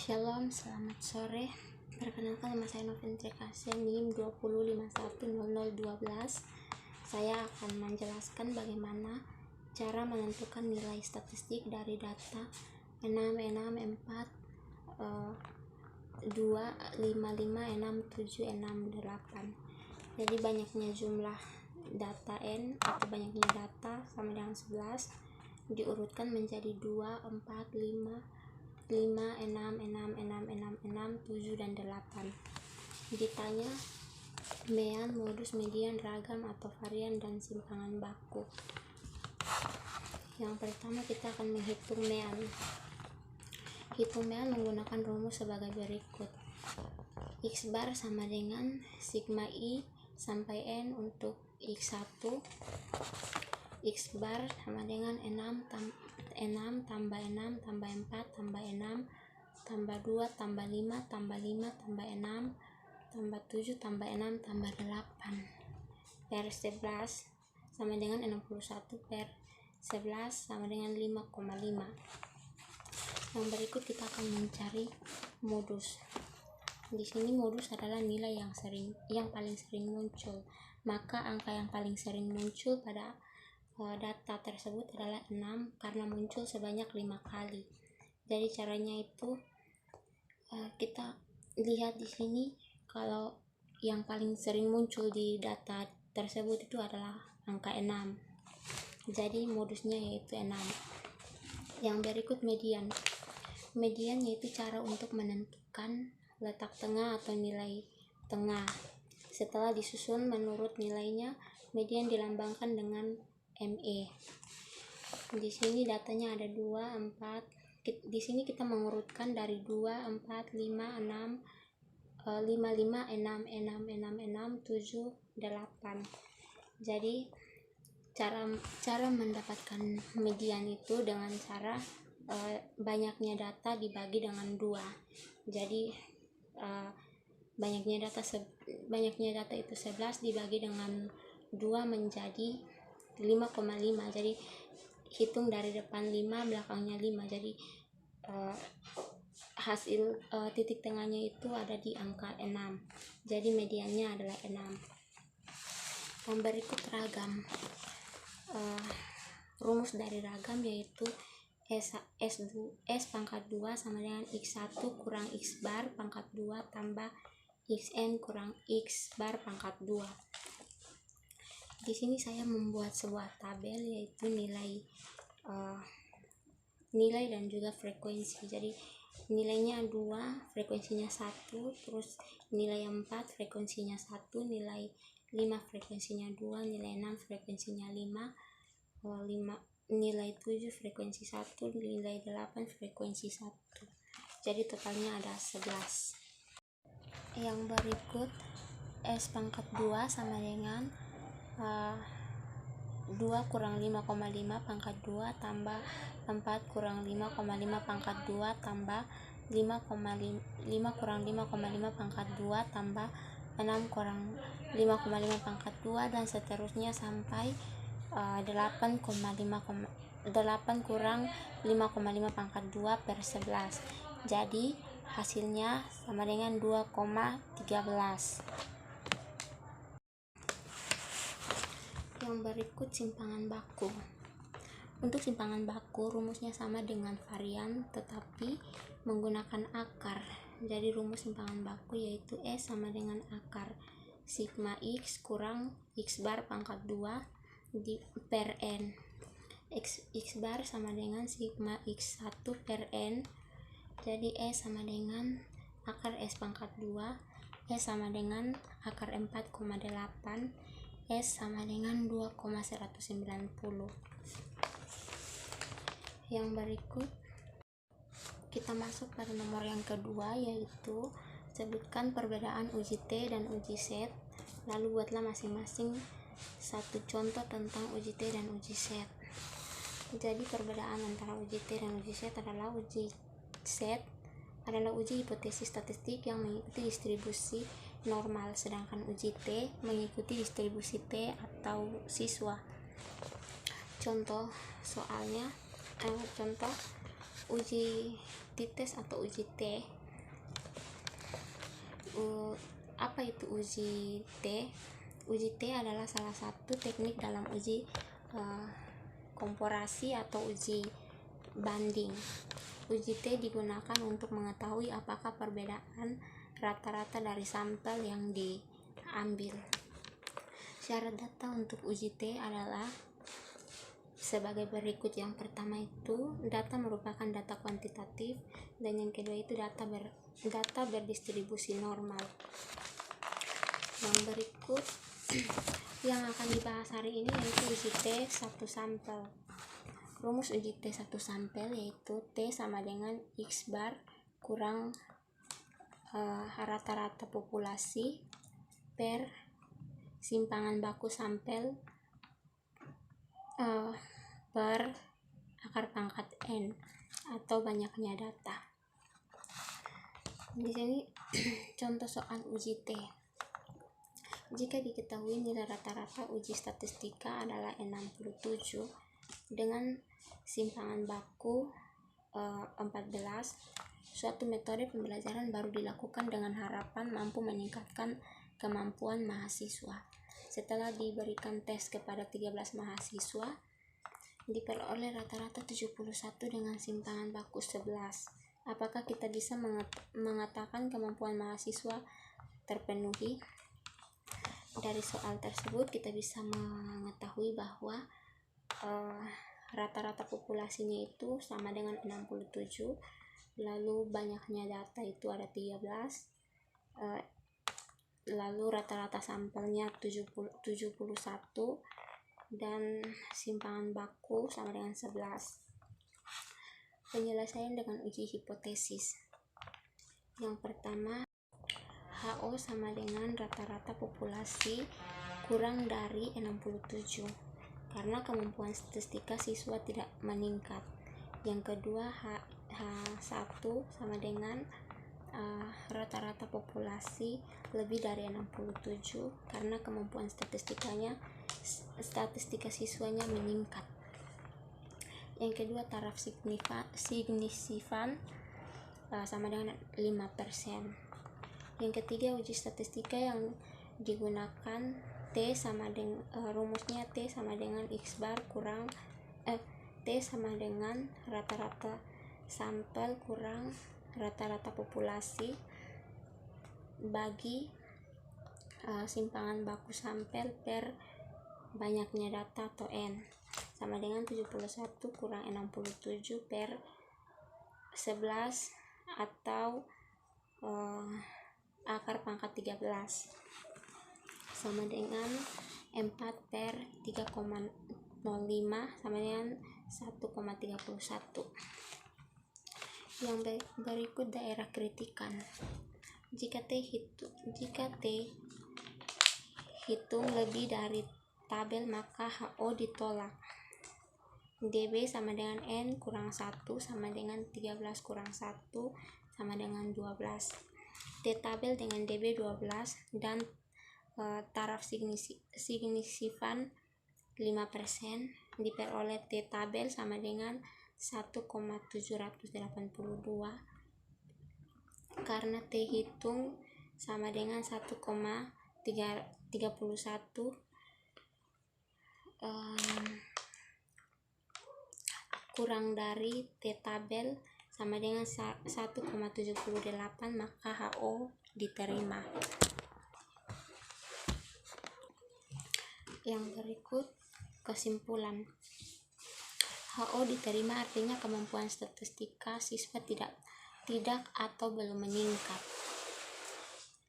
Shalom, selamat sore. Perkenalkan, nama saya Noventri Kasya, NIM 20510012. Saya akan menjelaskan bagaimana cara menentukan nilai statistik dari data 6, 6, 4, 2, 5, 5, 6, 7, 6, 8. Jadi banyaknya jumlah data N atau banyaknya data sama dengan 11 diurutkan menjadi 2, 4, 5, 6, 6, 7, dan 8. Ditanya mean, modus, median, ragam, atau varian, dan simpangan baku. Yang pertama kita akan menghitung mean. Hitung mean menggunakan rumus sebagai berikut. X bar sama dengan sigma I sampai N untuk X1. X bar sama dengan 6 tambah 6 tambah 4 tambah 6 tambah 2 tambah 5 tambah 5 tambah 6 tambah 7 tambah 6 tambah 8 per 11 sama dengan 61 per 11 sama dengan 5,5. Yang berikut kita akan mencari modus. Di sini modus adalah nilai yang paling sering muncul. Maka angka yang paling sering muncul pada data tersebut adalah 6 karena muncul sebanyak 5 kali. Jadi caranya itu kita lihat di sini, kalau yang paling sering muncul di data tersebut itu adalah angka 6. Jadi modusnya yaitu 6. Yang berikut median. Median yaitu cara untuk menentukan letak tengah atau nilai tengah. Setelah disusun menurut nilainya, median dilambangkan dengan ME. Di sini datanya ada 2, 4. Di sini kita mengurutkan dari 2, 4, 5, 6, 5, 5, 6, 6, 6, 7, 8. Jadi cara mendapatkan median itu dengan cara banyaknya data dibagi dengan 2. Jadi banyaknya data itu 11 dibagi dengan 2 menjadi 5,5. Jadi hitung dari depan 5 belakangnya 5. Jadi hasil titik tengahnya itu ada di angka 6. Jadi mediannya adalah 6. Yang berikut ragam. Rumus dari ragam yaitu S pangkat 2 sama dengan X1 kurang X bar pangkat 2 tambah Xn kurang X bar pangkat 2. Di sini saya membuat sebuah tabel yaitu nilai dan juga frekuensi. Jadi nilainya 2, frekuensinya 1, terus nilai 4, frekuensinya 1, nilai 5, frekuensinya 2, nilai 6, frekuensinya 5, nilai 7, frekuensi 1, nilai 8, frekuensi 1. Jadi totalnya ada 11. Yang berikut S pangkat 2 sama dengan 2 kurang 5,5 pangkat 2 tambah 4 kurang 5,5 pangkat 2 tambah 5 kurang 5,5 pangkat 2 tambah 6 kurang 5,5 pangkat 2 dan seterusnya sampai 8 kurang 5,5 pangkat 2 per 11. Jadi hasilnya sama dengan 2,13. Yang berikut simpangan baku. Untuk simpangan baku rumusnya sama dengan varian tetapi menggunakan akar. Jadi rumus simpangan baku yaitu S sama dengan akar sigma X kurang X bar pangkat 2 per N. X bar sama dengan sigma X1 per N. Jadi S sama dengan akar S pangkat 2, S sama dengan akar 4,8, S sama dengan 2,190. Yang berikut kita masuk pada nomor yang kedua yaitu sebutkan perbedaan uji T dan uji Z. Lalu buatlah masing-masing satu contoh tentang uji T dan uji Z. Jadi perbedaan antara uji T dan uji Z adalah uji Z adalah uji hipotesis statistik yang mengikuti distribusi normal, sedangkan uji T mengikuti distribusi T atau siswa. Contoh soalnya, contoh uji t-test atau uji T. Apa itu uji T? Uji T adalah salah satu teknik dalam uji komparasi atau uji banding. Uji T digunakan untuk mengetahui apakah perbedaan rata-rata dari sampel yang diambil. Syarat data untuk uji T adalah sebagai berikut. Yang pertama itu data merupakan data kuantitatif, dan yang kedua itu data berdistribusi normal. Yang berikut yang akan dibahas hari ini yaitu uji T satu sampel. Rumus uji T satu sampel yaitu T sama dengan X bar kurang rata-rata populasi per simpangan baku sampel per akar pangkat N atau banyaknya data. Di sini contoh soal uji T. Jika diketahui nilai rata-rata uji statistika adalah 67 dengan simpangan baku 14, suatu metode pembelajaran baru dilakukan dengan harapan mampu meningkatkan kemampuan mahasiswa. Setelah diberikan tes kepada 13 mahasiswa, diperoleh rata-rata 71 dengan simpangan baku 11. Apakah kita bisa mengatakan kemampuan mahasiswa terpenuhi? Dari soal tersebut kita bisa mengetahui bahwa rata-rata populasinya itu sama dengan 67, lalu banyaknya data itu ada 13, lalu rata-rata sampelnya 71, dan simpangan baku sama dengan 11. Penyelesaian dengan uji hipotesis. Yang pertama, HO sama dengan rata-rata populasi kurang dari 67 karena kemampuan statistika siswa tidak meningkat. Yang kedua, H1 sama dengan rata-rata populasi lebih dari 67 karena kemampuan statistika siswanya meningkat. Yang kedua, taraf signifikan sama dengan 5%. Yang ketiga, uji statistika yang digunakan T sama dengan rumusnya T sama dengan X bar kurang T sama dengan rata-rata sampel kurang rata-rata populasi bagi simpangan baku sampel per banyaknya data atau N sama dengan 71 kurang 67 per 11 atau akar pangkat 13 sama dengan 4 per 3,05 sama dengan 1,31. Yang berikut daerah kritikan. Jika T hitung lebih dari tabel maka HO ditolak. DB sama dengan N kurang 1 sama dengan 13 kurang 1 sama dengan 12. T tabel dengan DB 12 dan taraf signifikan 5% diperoleh T tabel sama dengan 1,782 karena T hitung sama dengan 1,31 kurang dari T tabel sama dengan 1,78 maka HO diterima. Yang berikut kesimpulan. HO diterima artinya kemampuan statistika siswa tidak atau belum meningkat.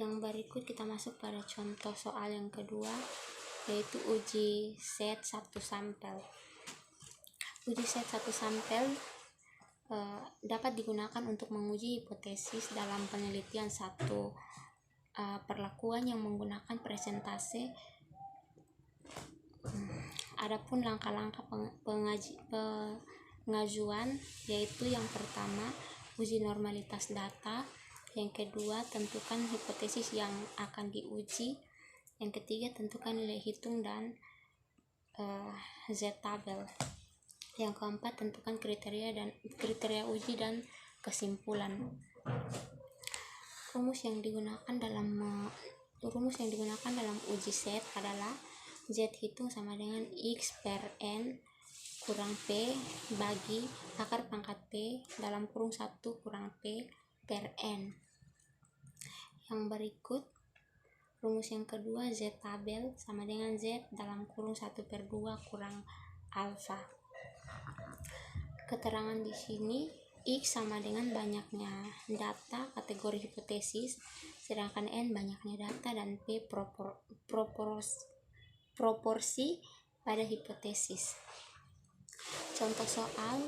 Yang berikut kita masuk pada contoh soal yang kedua yaitu uji set satu sampel. Uji set satu sampel dapat digunakan untuk menguji hipotesis dalam penelitian satu perlakuan yang menggunakan presentase. Adapun langkah-langkah pengajuan yaitu yang pertama uji normalitas data, yang kedua tentukan hipotesis yang akan diuji, yang ketiga tentukan nilai hitung dan Z tabel. Yang keempat, tentukan kriteria uji dan kesimpulan. Rumus yang digunakan dalam uji set adalah Z hitung sama dengan X per N kurang P bagi akar pangkat P dalam kurung 1 kurang P per N. Yang berikut, rumus yang kedua, Z tabel sama dengan Z dalam kurung 1/2 kurang alfa. Keterangan di sini, X sama dengan banyaknya data kategori hipotesis, sedangkan N banyaknya data dan P proporsi pada hipotesis. Contoh soal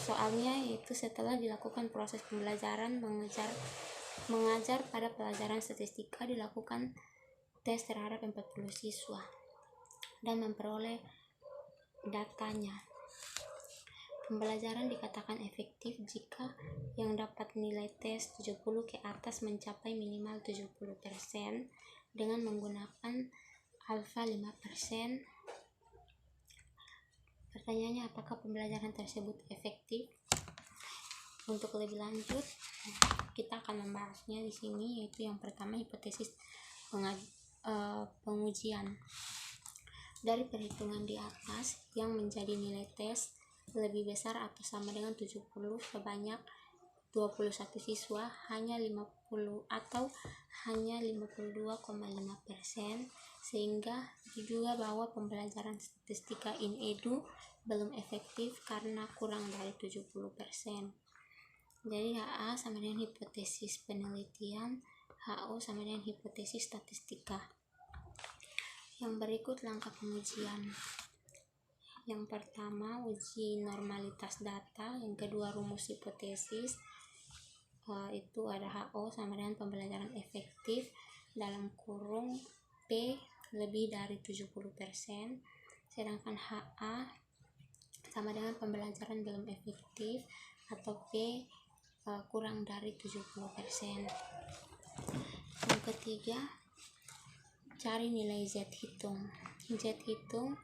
soalnya yaitu setelah dilakukan proses pembelajaran mengajar pada pelajaran statistika, dilakukan tes terhadap 40 siswa dan memperoleh datanya. Pembelajaran dikatakan efektif jika yang dapat nilai tes 70 ke atas mencapai minimal 70% dengan menggunakan alfa 5%. Pertanyaannya, apakah pembelajaran tersebut efektif? Untuk lebih lanjut, kita akan membahasnya di sini, yaitu yang pertama, hipotesis pengujian. Dari perhitungan di atas, yang menjadi nilai tes lebih besar atau sama dengan 70 sebanyak 21 siswa hanya 50 atau hanya 52,5%, sehingga diduga bahwa pembelajaran statistika in edu belum efektif karena kurang dari 70%. Jadi HA sama dengan hipotesis penelitian, HO sama dengan hipotesis statistika. Yang berikut langkah pengujian. Yang pertama, uji normalitas data. Yang kedua, rumus hipotesis. Itu ada HO sama dengan pembelajaran efektif dalam kurung P lebih dari 70%, sedangkan HA sama dengan pembelajaran belum efektif atau P kurang dari 70%. Yang ketiga, cari nilai Z hitung. Z hitung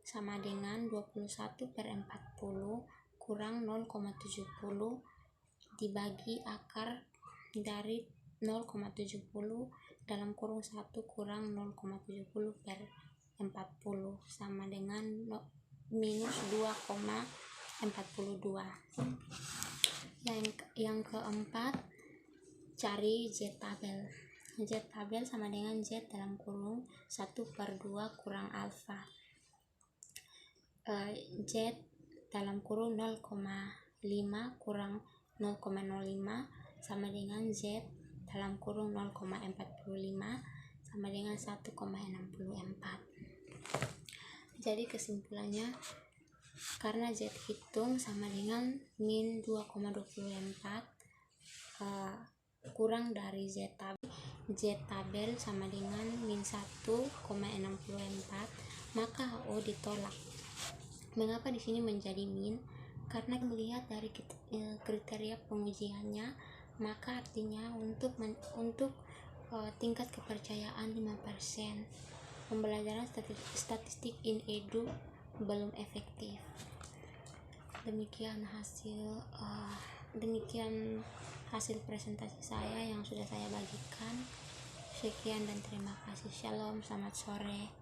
sama dengan 21/40 kurang 0,70 dibagi akar dari 0,70 dalam kurung 1 kurang 0,70/40 sama dengan minus 2,42. Yang keempat, cari Z tabel. Z tabel sama dengan Z dalam kurung 1/2 kurang alfa. Z dalam kurung 0,5 kurang 0,05 sama dengan Z dalam kurung 0,45 sama dengan 1,64. Jadi kesimpulannya, karena Z hitung sama dengan min 2,24 kurang dari Z tabel sama dengan min 1,64, maka HO ditolak. Mengapa di sini menjadi min? Karena melihat dari kriteria pengujiannya, maka artinya untuk tingkat kepercayaan 5%, pembelajaran statistik in edu belum efektif. Demikian hasil presentasi saya yang sudah saya bagikan. Sekian dan terima kasih. Shalom, selamat sore.